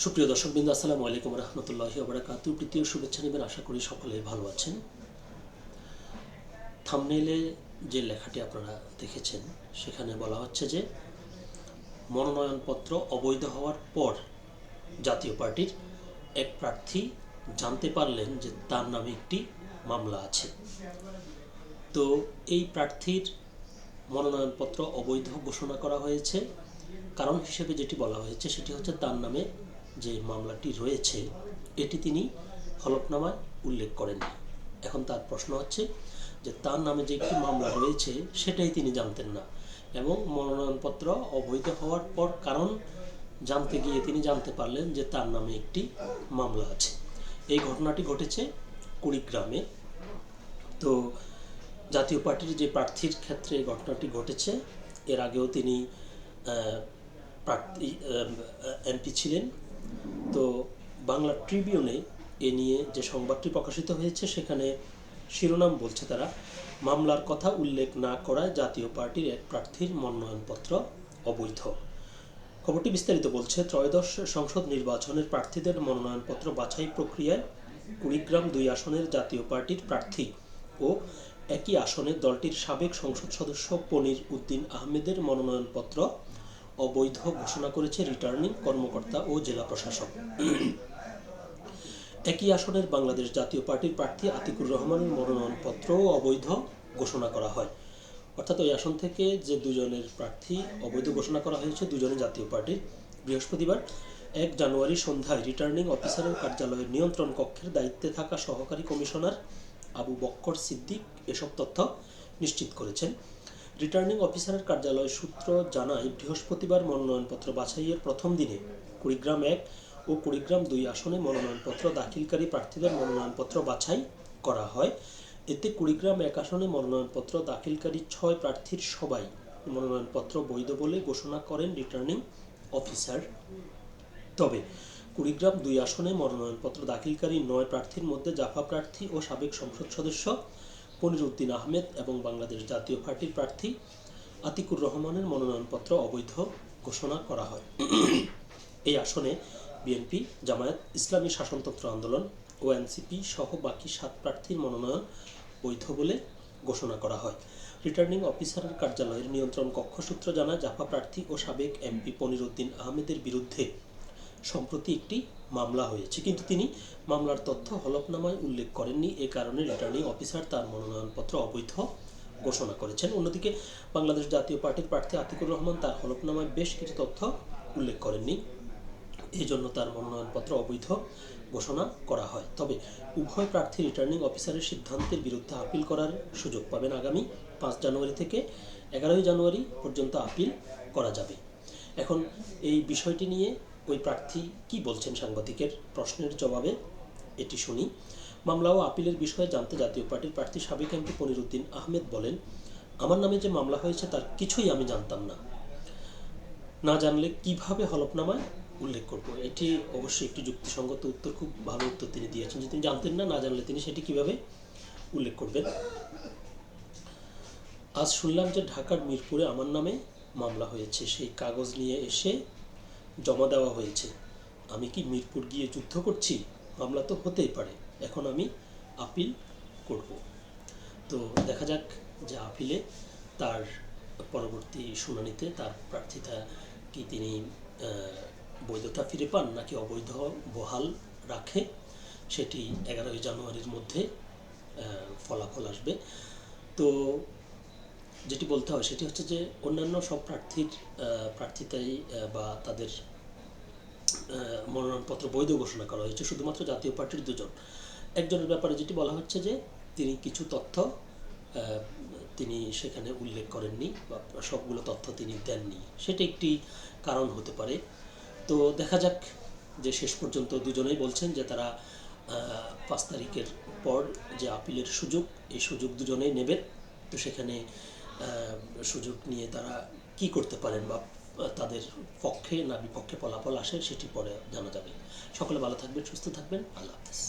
সুপ্রিয় দর্শকবৃন্দ, আসসালামু আলাইকুম রহমতুল্লাহি ওয়া বারাকাতুহু। তৃতীয় শুভেচ্ছা নেবেন, আশা করি সকলেই ভালো আছেন। থাম্বনেইলে যে লেখাটি আপনারা দেখেছেন সেখানে বলা হচ্ছে যে মনোনয়নপত্র অবৈধ হওয়ার পর জাতীয় পার্টির এক প্রার্থী জানতে পারলেন যে তার নামে একটি মামলা আছে। তো এই প্রার্থীর মনোনয়নপত্র অবৈধ ঘোষণা করা হয়েছে। কারণ হিসেবে যেটি বলা হয়েছে সেটি হচ্ছে তার নামে যে মামলাটি রয়েছে এটি তিনি হলফনামায় উল্লেখ করেননি। এখন তার প্রশ্ন হচ্ছে যে তার নামে যে একটি মামলা রয়েছে সেটাই তিনি জানতেন না, এবং মনোনয়নপত্র অবৈধ হওয়ার পর কারণ জানতে গিয়ে তিনি জানতে পারলেন যে তার নামে একটি মামলা আছে। এই ঘটনাটি ঘটেছে কুড়িগ্রামে। তো জাতীয় পার্টির যে প্রার্থীর ক্ষেত্রে এই ঘটনাটি ঘটেছে, এর আগেও তিনি প্রার্থী এমপি ছিলেন। তো বাংলা ট্রিবিউনে এ নিয়ে যে সংবাদটি প্রকাশিত হয়েছে সেখানে শিরোনাম বলছে তারা মামলার কথা উল্লেখ না করায় জাতীয় পার্টির এক প্রার্থীর মনোনয়নপত্র অবৈধ। খবরটি বিস্তারিত বলছে, ত্রয়োদশ সংসদ নির্বাচনের প্রার্থীদের মনোনয়নপত্র বাছাই প্রক্রিয়ায় কুড়িগ্রাম 2 আসনের জাতীয় পার্টির প্রার্থী ও একই আসনে দলটির সাবেক সংসদ সদস্য পনির উদ্দিন আহমেদের মনোনয়নপত্র অবৈধ ঘোষণা করেছে রিটার্নিং কর্মকর্তা ও জেলা প্রশাসক। একই আসনের বাংলাদেশ জাতীয় পার্টির প্রার্থী আতিকুর রহমানের মনোনয়নপত্রও অবৈধ ঘোষণা করা হয়। অর্থাৎ ওই আসন থেকে যে দুজনের প্রার্থী অবৈধ ঘোষণা করা হয়েছে, দুজনে জাতীয় পার্টির। বৃহস্পতিবার 1 জানুয়ারি সন্ধ্যায় রিটার্নিং অফিসারের কার্যালয়ের নিয়ন্ত্রণ কক্ষের দায়িত্বে থাকা সহকারী কমিশনার আবু বক্কর সিদ্দিক এসব তথ্য নিশ্চিত করেছেন। রিটার্নিং অফিসারের কার্যালয় সূত্র জানায়, বৃহস্পতিবার মনোনয়নপত্র বাছাইয়ের প্রথম দিনে কুড়িগ্রাম 1 ও কুড়িগ্রাম 2 আসনে মনোনয়নপত্র দাখিলকারী প্রার্থীদের মনোনয়নপত্র বাছাই করা হয়। এতে কুড়িগ্রাম 1 আসনে মনোনয়নপত্র দাখিলকারী 6 প্রার্থীর সবাই মনোনয়নপত্র বৈধ বলে ঘোষণা করেন রিটার্নিং অফিসার। তবে কুড়িগ্রাম 2 আসনে মনোনয়নপত্র দাখিলকারী 9 প্রার্থীর মধ্যে জাফা প্রার্থী ও সাবেক সংসদ সদস্য পনির উদ্দিন আহমেদ এবং বাংলাদেশ জাতীয় পার্টির প্রার্থী আতিকুর রহমানের মনোনয়নপত্র অবৈধ ঘোষণা করা হয়। এই আসনে বিএনপি, জামায়াত ইসলামী শাসনতন্ত্র আন্দোলন ও এনসিপি সহ বাকি 7 প্রার্থীর মনোনয়ন বৈধ বলে ঘোষণা করা হয়। রিটার্নিং অফিসারের কার্যালয়ের নিয়ন্ত্রণ কক্ষ সূত্র জানায়, জাফা প্রার্থী ও সাবেক এমপি পনির উদ্দিন আহমেদের বিরুদ্ধে সম্প্রতি একটি মামলা হয়েছে, কিন্তু তিনি মামলার তথ্য হলফনামায় উল্লেখ করেননি। এ কারণে রিটার্নিং অফিসার তার মনোনয়নপত্র অবৈধ ঘোষণা করেছেন। অন্যদিকে বাংলাদেশ জাতীয় পার্টির প্রার্থী আতিকুর রহমান তার হলফনামায় বেশ কিছু তথ্য উল্লেখ করেননি, এই জন্য তার মনোনয়নপত্র অবৈধ ঘোষণা করা হয়। তবে উভয় প্রার্থী রিটার্নিং অফিসারের সিদ্ধান্তের বিরুদ্ধে আপিল করার সুযোগ পাবেন। আগামী 5 জানুয়ারি থেকে 11 জানুয়ারি পর্যন্ত আপিল করা যাবে। এখন এই বিষয়টি নিয়ে ওই প্রার্থী কি বলছেন সাংবাদিকের প্রশ্নের জবাবে, এটি শুনি। মামলা ও আপিলের বিষয়ে জানতে জাতীয় পার্টির প্রার্থী সাবেক এমপি পনির উদ্দিন আহমেদ বলেন, আমার নামে যে মামলা হয়েছে তার কিছুই আমি জানতাম না, না জানলে কিভাবে হলফনামায় উল্লেখ করব। এটি অবশ্যই একটি যুক্তিসঙ্গত উত্তর, খুব ভালো উত্তর তিনি দিয়েছেন যে তিনি জানতেন না, না জানলে তিনি সেটি কিভাবে উল্লেখ করবেন। আজ শুনলাম যে ঢাকার মিরপুরে আমার নামে মামলা হয়েছে, সেই কাগজ নিয়ে এসে জমা দেওয়া হয়েছে। আমি কি মিরপুর গিয়ে যুদ্ধ করছি? মামলা তো হতেই পারে, এখন আমি আপিল করব। তো দেখা যাক যে আপিলে তার পরবর্তী শুনানিতে তার প্রার্থিতা কি তিনি বৈধতা ফিরে পান নাকি অবৈধ বহাল রাখে, সেটি 11 জানুয়ারির মধ্যে ফলাফল আসবে। তো যেটি বলতে হয় সেটি হচ্ছে যে অন্যান্য সব প্রার্থিতাই বা তাদের মনোনয়নপত্র বৈধ ঘোষণা করা হয়েছে, শুধুমাত্র জাতীয় পার্টির 2 জন। একজনের ব্যাপারে যেটি বলা হচ্ছে যে তিনি কিছু তথ্য তিনি সেখানে উল্লেখ করেননি বা সবগুলো তথ্য তিনি দেননি, সেটা একটি কারণ হতে পারে। তো দেখা যাক যে শেষ পর্যন্ত দুজনেই বলছেন যে তারা 5 তারিখের পর যে আপিলের সুযোগ, এই সুযোগ দুজনেই নেবেন। তো সেখানে সুযোগ নিয়ে তারা কি করতে পারেন বা তাদের পক্ষে না বিপক্ষে ফলাফল আসে সেটি পরে জানা যাবে। সকলে ভালো থাকবেন, সুস্থ থাকবেন। আল্লাহ হাফেজ।